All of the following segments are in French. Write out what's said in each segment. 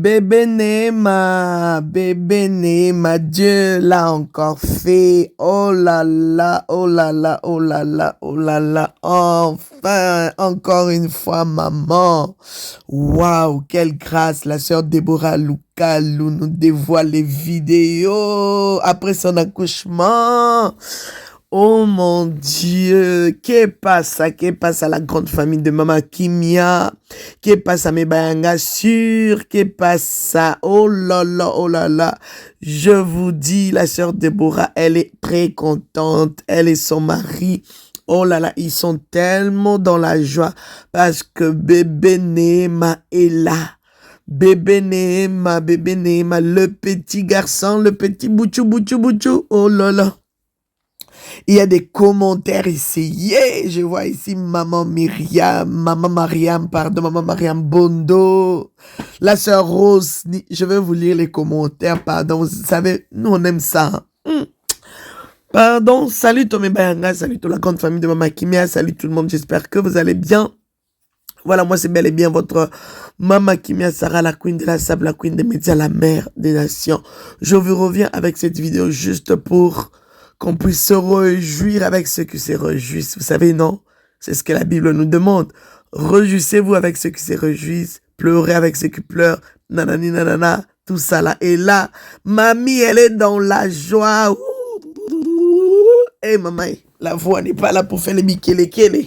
bébé Néma, Dieu l'a encore fait. Oh là là, oh là là, oh là là, oh là là. Enfin, encore une fois, maman. Waouh, quelle grâce. La sœur Déborah Lukalou nous dévoile les vidéos après son accouchement. Oh mon Dieu, que passe à la grande famille de Maman Kimia, que passe à mes bayanga sur, que passe à, oh là là, je vous dis, la sœur Déborah, elle est très contente, elle et son mari, oh là là, ils sont tellement dans la joie parce que bébé Néma est là. Bébé Néma, le petit garçon, le petit bouchou, oh là là. Il y a des commentaires ici. Yeah! Je vois ici maman Mariam Bondo, la sœur Rose. Je vais vous lire les commentaires, pardon. Vous savez, nous on aime ça. Pardon, salut Tomé Bayanga, salut toute la grande famille de Maman Kimia, salut tout le monde, j'espère que vous allez bien. Voilà, moi c'est bel et bien votre Maman Kimia Sarah, la queen de la sable, la queen des médias, la mère des nations. Je vous reviens avec cette vidéo juste pour qu'on puisse se réjouir avec ceux qui se réjouissent. Vous savez, non? C'est ce que la Bible nous demande. Réjouissez-vous avec ceux qui se réjouissent. Pleurez avec ceux qui pleurent. Nanani, nanana. Tout ça là. Et là, mamie, elle est dans la joie. Eh, maman, la voix n'est pas là pour faire les bikele-kele.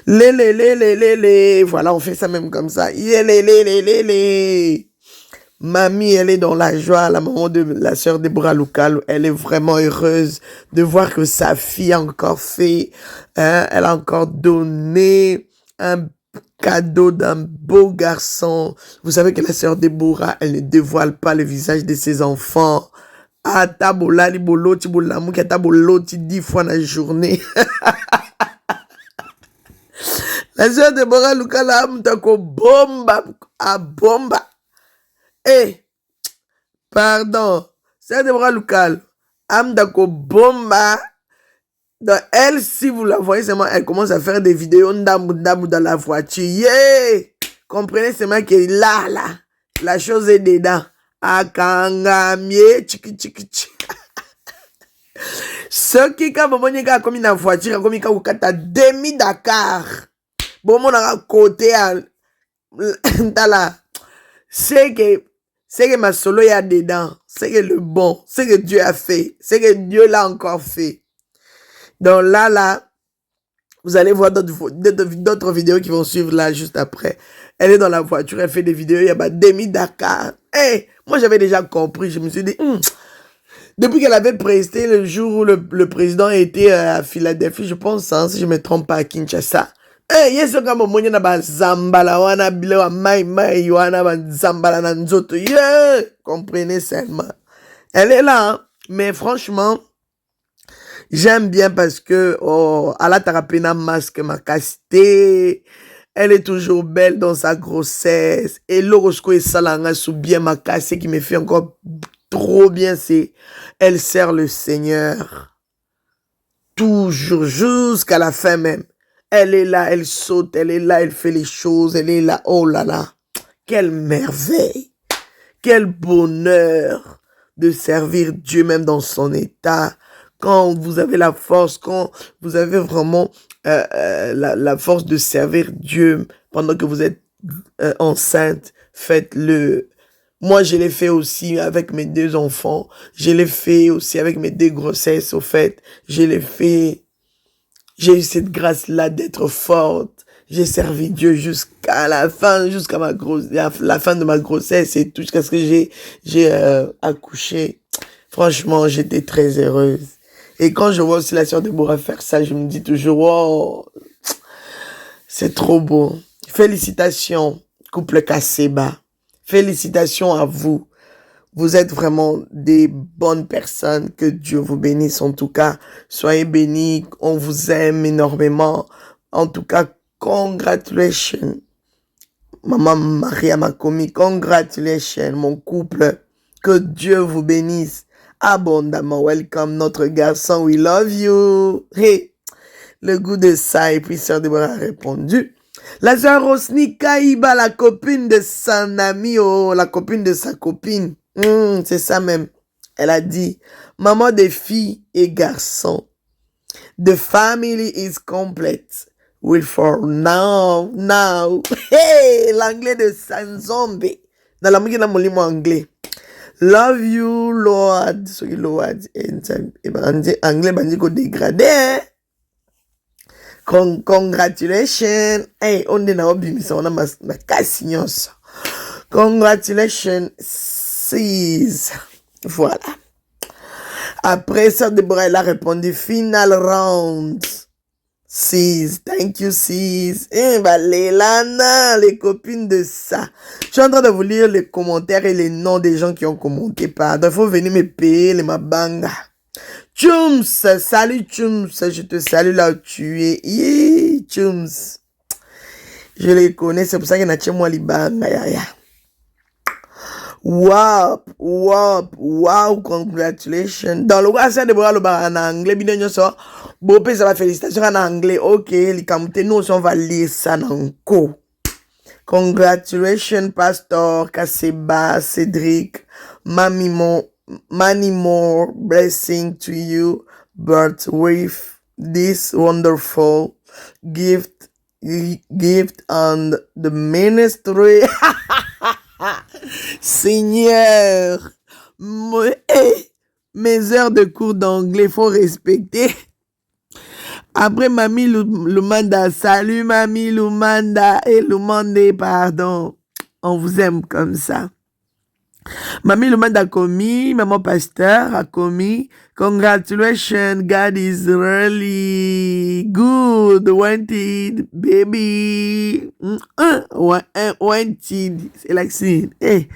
Les. Voilà, on fait ça même comme ça. Les. Mamie, elle est dans la joie, la maman de la sœur Déborah Lukalou, elle est vraiment heureuse de voir que sa fille a encore fait, elle a encore donné un cadeau d'un beau garçon. Vous savez que la sœur Déborah, elle ne dévoile pas le visage de ses enfants. Ah, tabolali boloti bolamu ki taboloti 10 fois dans la journée. La sœur Déborah Lukalou a mtako bomba, a bomba. Eh, pardon, c'est Déborah Lukalou. Amdako Bomba. Donc, elle, si vous la voyez seulement, elle commence à faire des vidéos ndamou dans la voiture. Yeah! Comprenez seulement que là, la chose est dedans. Akangamie, tchiki. Ce qui, quand vous voyez comme une voiture, comme quand vous êtes demi-Dakar. Bon, mon à côté, c'est que ma solo y a dedans, c'est que le bon, c'est que Dieu a fait, c'est que Dieu l'a encore fait. Donc là, vous allez voir d'autres vidéos qui vont suivre là juste après. Elle est dans la voiture, elle fait des vidéos, il y a demi-Dakar. Hey, moi j'avais déjà compris, je me suis dit, depuis qu'elle avait presté le jour où le président était à Philadelphie, je pense, hein, si je ne me trompe pas, à Kinshasa. Eh, yeso kama mwenye na bazambala wana bile wa mai wana bazambala na nzoto. Yeah, comprenez seulement. Elle est là, hein? Mais franchement, j'aime bien parce que elle a tapé un masque ma casté. Elle est toujours belle dans sa grossesse. Et l'horoscope est salanga sous bien ma cassé qui me fait encore trop bien, c'est elle sert le Seigneur. Toujours, jusqu'à la fin même. Elle est là, elle saute, elle est là, elle fait les choses, elle est là, oh là là. Quelle merveille, quel bonheur de servir Dieu même dans son état. Quand vous avez la force, quand vous avez vraiment la force de servir Dieu pendant que vous êtes enceinte, faites-le. Moi, je l'ai fait aussi avec mes 2 enfants. Je l'ai fait aussi avec mes 2 grossesses, au fait. Je l'ai fait. J'ai eu cette grâce-là d'être forte. J'ai servi Dieu jusqu'à la fin, jusqu'à la fin de ma grossesse et tout, jusqu'à ce que j'ai accouché. Franchement, j'étais très heureuse. Et quand je vois aussi la sœur Déborah faire ça, je me dis toujours, oh, c'est trop beau. Félicitations, couple Kaseba. Félicitations à vous. Vous êtes vraiment des bonnes personnes. Que Dieu vous bénisse en tout cas. Soyez bénis. On vous aime énormément. En tout cas, congratulations. Maman Maria Makomi, congratulations mon couple. Que Dieu vous bénisse abondamment. Welcome notre garçon. We love you. Hey, le goût de ça. Et puis Sœur Déborah a répondu. La sœur Rosny Kaïba, la copine de son ami, oh, la copine de sa copine. C'est ça même. Elle a dit, maman des filles et garçons, the family is complete. Will for now. Hey, l'anglais de Sanzombe. Dans la musique, dans mon anglais. Love you, Lord. Sorry, Lord. Anglais, bandi ko dégradé. Congratulations. Hey, on est na obimisa, on a ma casignos. Congratulations, sis. Voilà. Après ça, Deborah, elle a répondu, final round. Sis, thank you, sis. Les Lana, les copines de ça. Je suis en train de vous lire les commentaires et les noms des gens qui ont commenté. Pardon, il faut venir me payer les mabanga. Chums, salut Chums, je te salue là où tu es. Chums. Je les connais, c'est pour ça qu'il y a chez moi libanga. Wow, congratulations. Dans le cas, c'est de voir le bar en anglais, bien sûr. Bon, ça va félicitations en anglais. Ok, les camouflés, nous, on va lire ça en co. Congratulations, Pastor Kaseba, Cédric, Many more blessing to you, but with this wonderful gift on the ministry. Seigneur, mes heures de cours d'anglais, faut respecter. Après, Mamie Lumanda, salut Mamie Lumanda et Lumande, pardon. On vous aime comme ça. Mamie Lumanda a commis, maman pasteur a commis. Congratulations, God is really good. Wanted, baby. Wanted. C'est l'accent. Eh,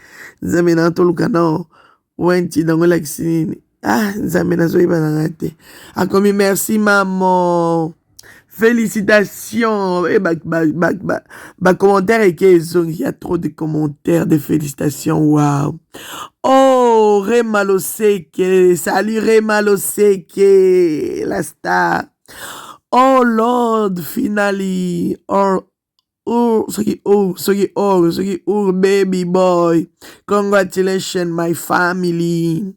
Zamena Tolukano. Wanted, on l'accent. Ah, Zamena Zoïba Nangate. A commis, merci maman. Félicitations. Et commentaire et il y a trop de commentaires, de félicitations. Wow. Oh, Remaloseke. Salut Remaloseke. La star. Oh Lord, finally. Baby boy. Congratulations, my family.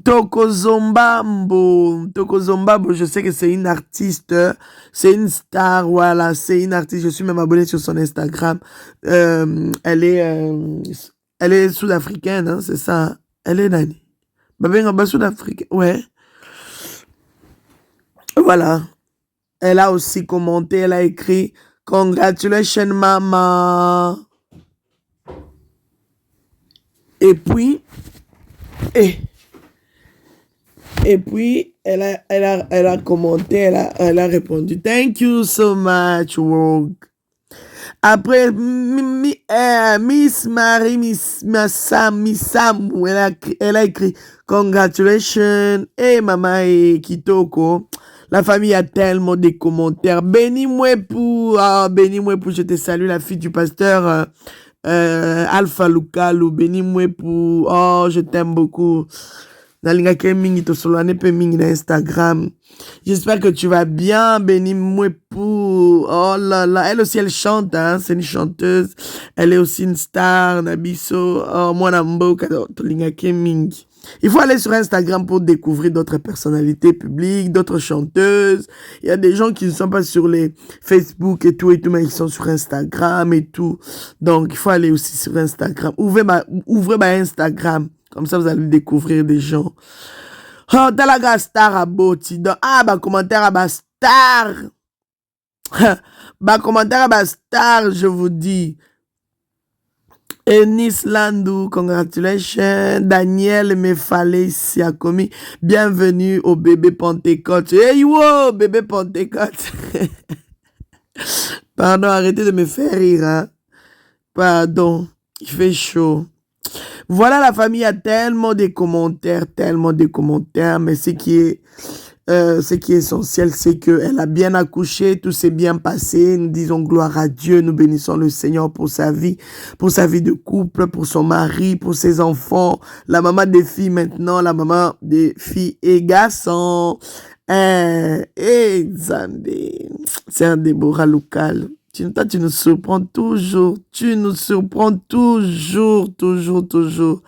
Tokozombambo, je sais que c'est une artiste, c'est une star, voilà, c'est une artiste, je suis même abonné sur son Instagram. Elle est sud-africaine, hein, c'est ça. Elle est nani? Babenga sud-africaine, ouais. Voilà. Elle a aussi commenté, elle a écrit Congratulations, maman. Et puis, elle a commenté, elle a répondu, thank you so much, work. Après, Miss Marie, Miss Samu, elle a écrit, congratulations, maman et Kitoko. La famille a tellement de commentaires. Bénis-moi pour, je te salue, la fille du pasteur, Alpha Lukalu, bénis-moi pour, je t'aime beaucoup. Instagram. J'espère que tu vas bien. Bénis-moi pour. Oh là là. Elle aussi, elle chante. Hein? C'est une chanteuse. Elle est aussi une star. Nabiso. Oh, moi, il faut aller sur Instagram pour découvrir d'autres personnalités publiques, d'autres chanteuses. Il y a des gens qui ne sont pas sur les Facebook et tout, mais ils sont sur Instagram et tout. Donc, il faut aller aussi sur Instagram. Ouvrez ma Instagram. Comme ça, vous allez découvrir des gens. Oh, Dalaga Star à Boti. Commentaire à Star. Commentaire à Star, je vous dis. Enis Landou, congratulations. Daniel Mefale ici a commis. Bienvenue au bébé Pentecôte. Hey, wow, bébé Pentecôte. Pardon, arrêtez de me faire rire. Hein. Pardon, il fait chaud. Voilà, la famille a tellement de commentaires, mais ce qui est essentiel, c'est qu'elle a bien accouché, tout s'est bien passé, nous disons gloire à Dieu, nous bénissons le Seigneur pour sa vie de couple, pour son mari, pour ses enfants, la maman des filles maintenant, la maman des filles et garçons. Zambé. C'est un Déborah local. Toi, tu nous surprends toujours. Tu nous surprends toujours, toujours, toujours.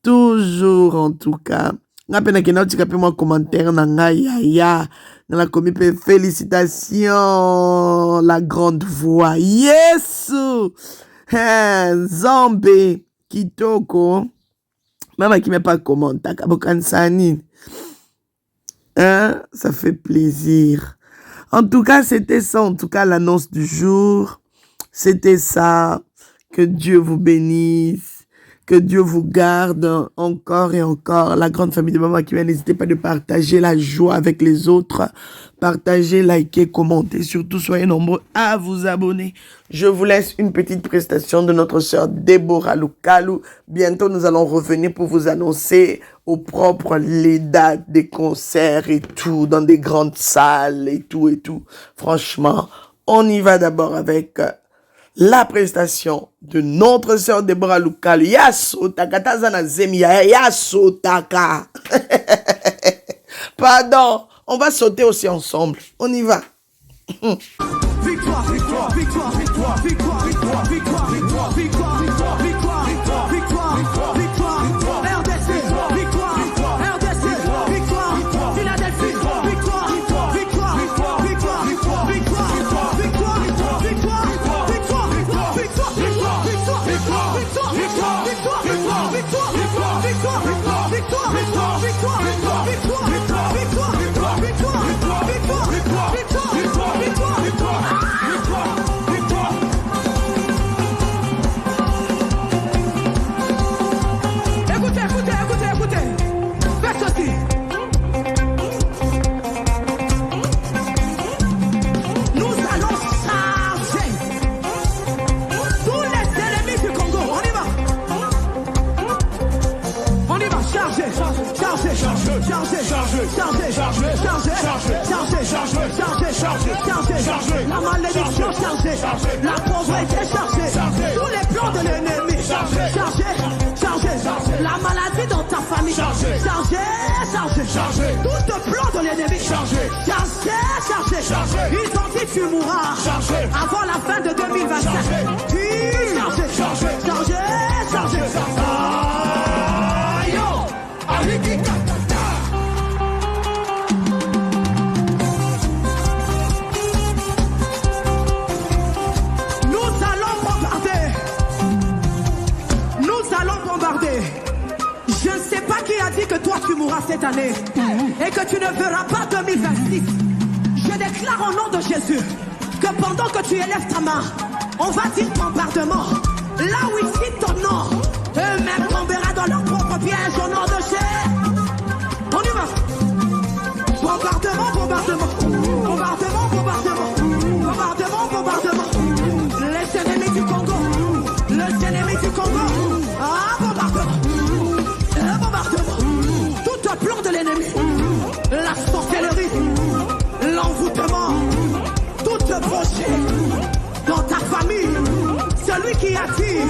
Toujours, en tout cas. Ngapena kena tu capé moi commentaire na ngai ya na komi pe félicitations la grande voix. Yes! Zambé kitoko. Maman qui met pas commentaire kabokansani. Hein, ça fait plaisir. En tout cas, c'était ça, en tout cas l'annonce du jour. C'était ça. Que Dieu vous bénisse. Que Dieu vous garde encore et encore. La grande famille de Maman qui vient, n'hésitez pas de partager la joie avec les autres. Partagez, likez, commentez. Surtout, soyez nombreux à vous abonner. Je vous laisse une petite prestation de notre sœur Déborah Lukalu. Bientôt, nous allons revenir pour vous annoncer au propre les dates des concerts et tout, dans des grandes salles et tout et tout. Franchement, on y va d'abord avec la prestation de notre sœur Déborah Lukalu. Yasotaka, tazana zemia, yasotaka. Pardon, on va sauter aussi ensemble. On y va. Victoire, victoire, victoire, victoire, victoire, victoire, victoire, victoire, victoire, victoire, victoire, victoire, victoire, victoire, victoire, RDC, victoire, RDC, victoire, Philadelphie, victoire, victoire, victoire, victoire, victoire, victoire, victoire, victoire, victoire, victoire, victoire, victoire, la malédiction chargée, la pauvreté chargée, tous les plans de l'ennemi chargés, la maladie dans ta famille chargée, tout le plan de l'ennemi chargé. Ils ont dit tu mourras avant la fin de 2025. Chargé. Je ne sais pas qui a dit que toi tu mourras cette année et que tu ne verras pas 2026. Je déclare au nom de Jésus que pendant que tu élèves ta main, on va dire bombardement. Là où ils citent ton nom, eux-mêmes tomberont dans leur propre piège au nom de Jésus. On y va. Bombardement, bombardement. Bombardement, bombardement. Bombardement, bombardement. Les ennemis du Congo. Les ennemis du Congo. Ah, bombardement. Tout un plan de l'ennemi, la sorcellerie, l'envoûtement, tout un projet dans ta famille, celui qui a dit,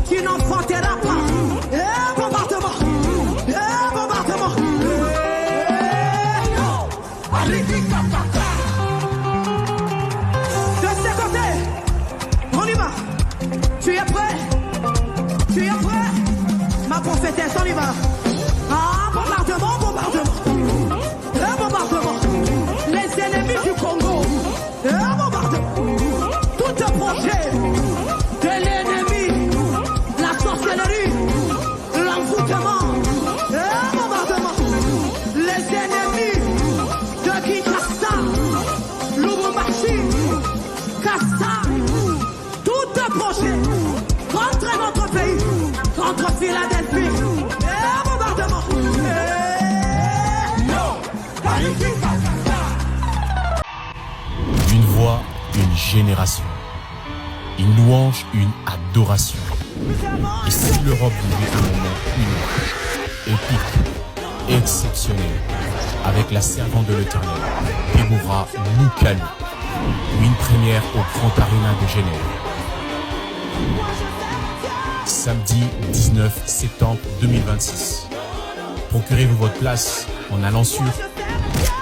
tu n'enfanteras pas. Bombardement, bombardement. De ce côté, on y va. Tu es prêt? Ma prophétesse, on y va. Bombardement. Les ennemis du Congo. Bombardement. Tout un projet de l'ennemi, la sorcellerie, l'envoûtement. Bombardement. Les ennemis de Kinshasa, Lubumbashi, Kassa. Tout un projet contre notre pays, contre Philadelphie. Bombardement. Une voix, une génération. Une louange, une adoration. Et si l'Europe vivait un moment unique, épique, exceptionnel, avec la servante de l'Éternel, Déborah Lukalu, ou une première au Grand Arena de Genève. Samedi 19 septembre 2026. Procurez-vous votre place en allant sur